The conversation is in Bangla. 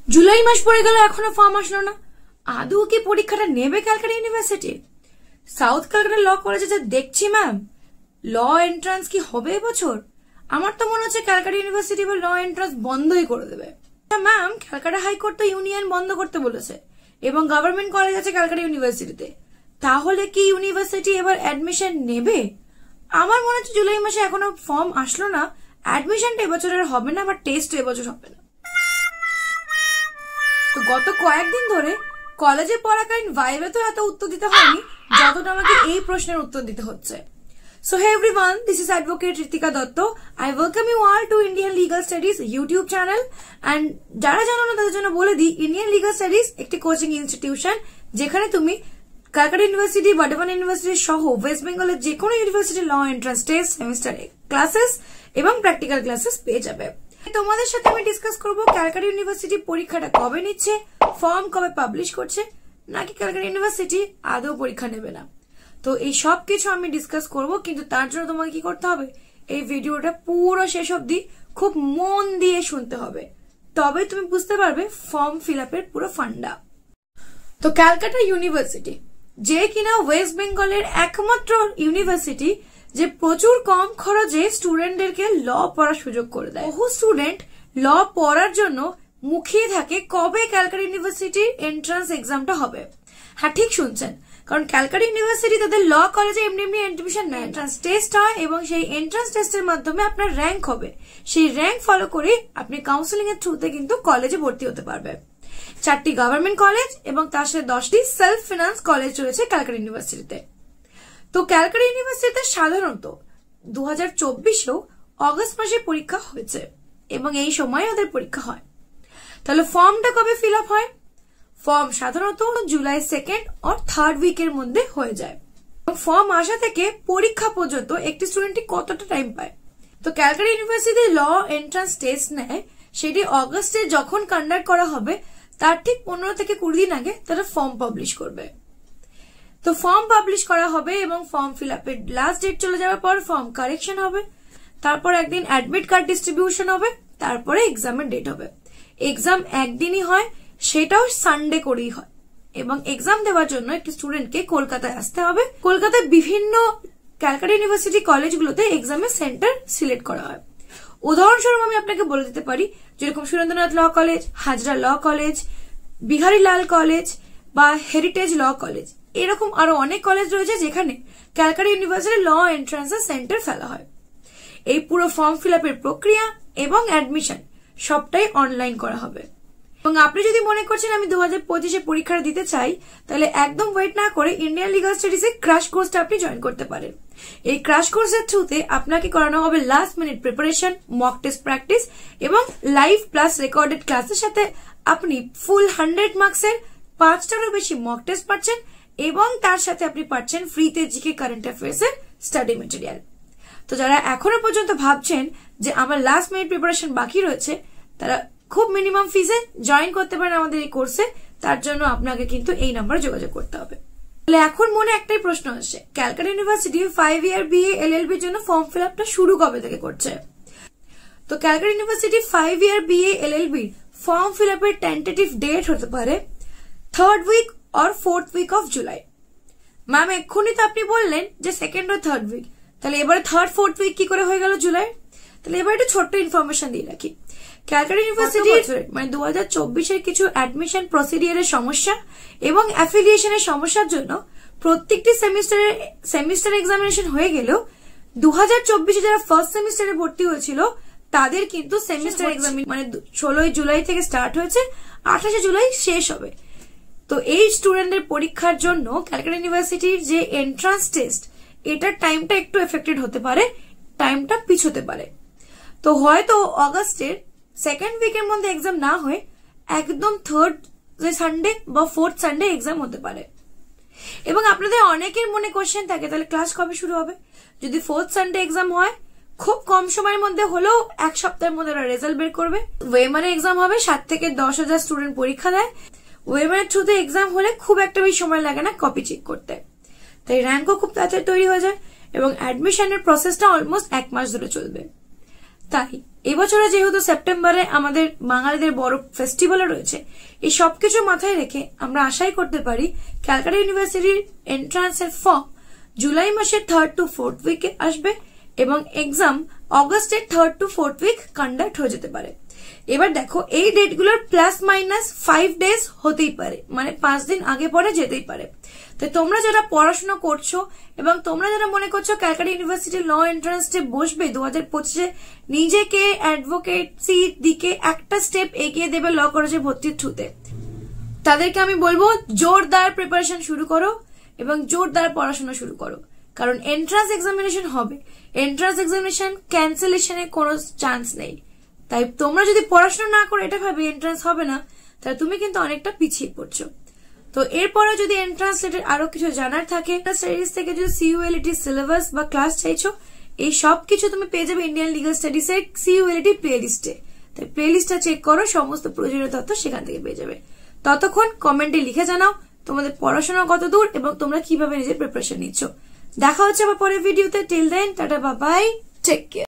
জুলাই মাস পড়ে গেল, এখনো ফর্ম আসলো না। আদৌ কি পরীক্ষাটা নেবে ক্যালকাটা ইউনিভার্সিটি? সাউথ ক্যালকাটা ল কলেজে যা দেখছি ম্যাম, ল এন্ট্রান্স কি হবে এবছর? আমার তো মনে হচ্ছে ক্যালকাটা ইউনিভার্সিটি বা ল এন্ট্রান্স বন্ধই করে দেবে। ম্যাম, ক্যালকাটা হাইকোর্ট তো ইউনিয়ন বন্ধ করতে বলেছে এবং গভর্নমেন্ট কলেজ আছে ক্যালকাটা ইউনিভার্সিটিতে। তাহলে কি ইউনিভার্সিটি এবার অ্যাডমিশন নেবে? আমার মনে হচ্ছে জুলাই মাসে এখনো ফর্ম আসলো না, অ্যাডমিশনটা এবছরের হবে না বা টেস্ট এবছর হবে না। তো গত কয়েকদিন ধরে কলেজে পড়াকালীন ভাইবে তো এত উত্তর দিতে হয়নি যতটা আমাকে এই প্রশ্নের উত্তর দিতে হচ্ছে। So hey everyone, this is Advocate Ritika Datta. I welcome you all to Indian Legal Studies YouTube channel. And যারা জানো না তাদের জন্য বলে দিই, Indian Legal Studies একটি কোচিং ইনস্টিটিউশন যেখানে তুমি ক্যালকাটা ইউনিভার্সিটি, বর্ধমান ইউনিভার্সিটি সহ ওয়েস্ট বেঙ্গলের যে কোনো university law entrance test, semester classes এবং প্র্যাকটিক্যাল ক্লাসেস পেয়ে যাবে। তোমাদের সাথে আমি ডিসকাস করব ক্যালকাটা ইউনিভার্সিটি পরীক্ষাটা কবে নিচ্ছে, ফর্ম কবে পাবলিশ করছে, নাকি ক্যালকাটা ইউনিভার্সিটি আদৌ পরীক্ষা নেবে না। তো এই সব কিছু আমি ডিসকাস করব, কিন্তু তার জন্য তোমাকে কি করতে হবে, এই ভিডিওটা পুরো শেষ অবধি খুব মন দিয়ে শুনতে হবে, তবে তুমি বুঝতে পারবে ফর্ম ফিল আপের পুরো ফান্ডা। তো ক্যালকাটা ইউনিভার্সিটি যে কিনা ওয়েস্ট বেঙ্গলের একমাত্র ইউনিভার্সিটি যে প্রচুর কম খরচে স্টুডেন্টদেরকে ল পড়ার সুযোগ করে দেয়। বহু স্টুডেন্ট ল পড়ার জন্য মুখিয়ে থাকে কবে ক্যালকাটা ইউনিভার্সিটির এন্ট্রান্স এক্সামটা হবে। হ্যাঁ, ঠিক শুনছেন, কারণ ক্যালকাটা ইউনিভার্সিটি তাদের ল কলেজে এমনি এমনি এডমিশন নেয়, এন্ট্রান্স টেস্ট হয় এবং সেই এন্ট্রান্স টেস্টের মাধ্যমে আপনার র্যাঙ্ক হবে। সেই র্যাঙ্ক ফলো করে আপনি কাউন্সিলিং এর থ্রুতে কিন্তু কলেজে ভর্তি হতে পারবে। 4টি গভর্নমেন্ট কলেজ এবং তার সাথে 10টি সেলফ ফিনান্স কলেজ রয়েছে ক্যালকাটা ইউনিভার্সিটিতে। তো ক্যালকাটা ইউনিভার্সিটিতে সাধারণত 2024-এও অগস্ট মাসে পরীক্ষা হয়েছে এবং এই সময় ওদের পরীক্ষা হয়। তাহলে ফর্মটা কবে ফিল আপ হয়? ফর্ম সাধারণত জুলাই 2nd or 3rd উইকের মধ্যে হয়ে যায়। ফর্ম আসা থেকে পরীক্ষা পর্যন্ত একটি স্টুডেন্ট কতটা টাইম পায়? তো Calcutta university law entrance test নেয়, সেটি অগস্টে যখন কন্ডাক্ট করা হবে তার ঠিক 15 থেকে 20 দিন আগে তারা ফর্ম পাবলিশ করবে। তো ফর্ম পাবলিশ করা হবে এবং ফর্ম ফিল আপের লাস্ট ডেট চলে যাওয়ার পর ফর্ম কারেকশন হবে, তারপর একদিন অ্যাডমিট কার্ড ডিস্ট্রিবিউশন হবে, তারপরে এক্সামের ডেট হবে। এক্সাম একদিনই হয়, সেটাও সানডে করেই হয় এবং এক্সাম দেওয়ার জন্য একটি স্টুডেন্টকে কলকাতায় আসতে হবে। কলকাতায় বিভিন্ন ক্যালকাটা ইউনিভার্সিটি কলেজগুলোতে এক্সামের সেন্টার সিলেক্ট করা হয়। উদাহরণস্বরূপ আমি আপনাকে বলে দিতে পারি, যেরকম Surendranath law college, Hazra law college, Biharilal college বা হেরিটেজ ল কলেজ, এরকম আরো অনেক কলেজ রয়েছে যেখানে ক্যালকাটা ইউনিভার্সিটি ল এন্ট্রান্সের সেন্টার ফেলা হয়। এই পুরো ফর্ম ফিল আপের প্রক্রিয়া এবং অ্যাডমিশন সবটাই অনলাইন করা হবে। এবং আপনি যদি মনে করছেন আমি 2025-এ পরীক্ষাটা দিতে চাই, তাহলে একদম ওয়েট না করে ইন্ডিয়ান লিগাল স্টাডিজ এর ক্র্যাশ কোর্সটা আপনি জয়েন করতে পারেন। এই ক্র্যাশ কোর্সের থ্রুতে আপনাকে করানো হবে last minute preparation, mock test practice এবং লাইভ প্লাস রেকর্ডেড ক্লাসের সাথে আপনি ফুল 100 মার্কসের 5টারও বেশি মক টেস্ট পাচ্ছেন এবং তার সাথে আপনি পাচ্ছেন ফ্রিতে জিকে কারেন্ট অ্যাফেয়ার্স এর স্টাডি মেটেরিয়াল। তো যারা এখনো পর্যন্ত ভাবছেন যে আমার লাস্ট মিনিট প্রিপারেশন বাকি রয়েছে, তারা খুব মিনিমাম ফিজে জয়েন করতে পারেন আমাদের এই কোর্সে। তার জন্য আপনাকে কিন্তু এই নাম্বারে যোগাযোগ করতে হবে। তাহলে এখন মনে একটাই প্রশ্ন আসছে, ক্যালকাটা ইউনিভার্সিটি 5 ইয়ার বিএ এলএলবির জন্য ফর্ম ফিল আপটা শুরু কবে থেকে করছে? তো ক্যালকাটা ইউনিভার্সিটি 5 ইয়ার বিএ এলএলবির ফর্ম ফিল আপের টেন্টেটিভ ডেট হতে পারে 3rd week or 4th week of July. Ma'am, এক্ষুনি তো আপনি বললেন যে 2nd or 3rd উইক, তাহলে এবারে 3rd 4th উইক কি করে হয়ে গেল জুলাই? তাহলে এবার একটু ছোট্ট ইনফরমেশন দিয়ে রাখি। ক্যালকাটা ইউনিভার্সিটি মানে 2024-এর কিছু অ্যাডমিশন প্রসিডিয়ারের সমস্যা এবং অ্যাফিলিয়েশনের সমস্যার জন্য প্রত্যেকটি সেমিস্টার এক্সামিনেশন হয়ে গেলেও 2024-এ যারা ফার্স্ট সেমিস্টারে ভর্তি হয়েছিল তাদের কিন্তু সেমিস্টার এক্সাম মানে 16 জুলাই থেকে স্টার্ট হয়েছে, 28 জুলাই শেষ হবে। তো এই স্টুডেন্টদের পরীক্ষার জন্য ক্যালকাটা ইউনিভার্সিটির যে এন্ট্রান্স টেস্ট, এটার টাইমটা একটু এফেক্টেড হতে পারে, টাইমটা পিছোতে পারে। তো হয়তো অগস্টের 2nd উইকের মধ্যে এক্সাম না হয়ে একদম 3rd সানডে বা 4th সানডে এক্সাম হতে পারে। এবং আপনাদের অনেকের মনে কোশ্চেন থাকে, তাহলে ক্লাস কবে শুরু হবে? যদি 4th সানডে এক্সাম হয়, খুব কম সময়ের মধ্যে হলেও 1 সপ্তাহের মধ্যে ওরা রেজাল্ট বের করবে। ওয়েমারে এক্সাম হবে, 7 থেকে 10,000 স্টুডেন্ট পরীক্ষা দেয়। ওয়েমারের থ্রুতে এক্সাম হলে খুব একটা বেশি সময় লাগে না কপি চেক করতে, তাই র্যাঙ্কও খুব তাড়াতাড়ি তৈরি হয়ে যায় এবং অ্যাডমিশনের প্রসেসটা অলমোস্ট 1 মাস ধরে চলবে। তাই এবছরে যেহেতু সেপ্টেম্বরে আমাদের বাঙালিদের বড় ফেস্টিভ্যালও রয়েছে, এই সবকিছু মাথায় রেখে আমরা আশাই করতে পারি ক্যালকাটা ইউনিভার্সিটির এন্ট্রান্সের ফর্ম জুলাই মাসের 3rd to 4th উইকে আসবে এবং এক্সাম অগস্টের 3rd to 4th week conduct হয়ে যেতে পারে। এবার দেখো এই ডেটগুলোর +- 5 ডেজ হতেই পারে, মানে 5 দিন আগে পরে যেতেই পারে। তো তোমরা যারা পড়াশোনা করছো এবং তোমরা যারা মনে করছো ক্যালকাটা ইউনিভার্সিটি ল এন্ট্রান্সে বসবে 2025-এ, নিজেকে অ্যাডভোকেসির দিকে একটা স্টেপ এগিয়ে দেবে ল কলেজে ভর্তির থ্রুতে, তাদেরকে আমি বলবো জোরদার প্রিপারেশন শুরু করো এবং জোরদার পড়াশোনা শুরু করো, কারণ এন্ট্রান্স এক্সামিনেশন হবে। এন্ট্রান্স এক্সামিনেশন ক্যান্সেলেশনের কোনো চান্স নেই। তাই তোমরা যদি পড়াশোনা না করো এটা ভাবে এন্ট্রান্স হবে না, তাহলে তুমি কিন্তু অনেকটা পিছিয়ে পড়ছো। তো এরপরে যদি এন্ট্রান্স রিলেটেড আরো কিছু জানার থাকে, স্টাডিজ থেকে যদি CULET সিলেবাস বা ক্লাস চাইছো, এই সব কিছু তুমি পেয়ে যাবে ইন্ডিয়ান লিগাল স্টাডিজ এর CULET প্লেলিস্টে। তাই প্লেলিস্টটা চেক করো, সমস্ত প্রয়োজনীয় তথ্য সেখান থেকে পেয়ে যাবে। ততক্ষণ কমেন্টে লিখে জানাও তোমাদের পড়াশোনা কত দূর এবং তোমরা কিভাবে নিজের প্রিপারেশন নিচ্ছ। দেখা হচ্ছে আবার পরের ভিডিওতে। Till then tata, bye bye, take care.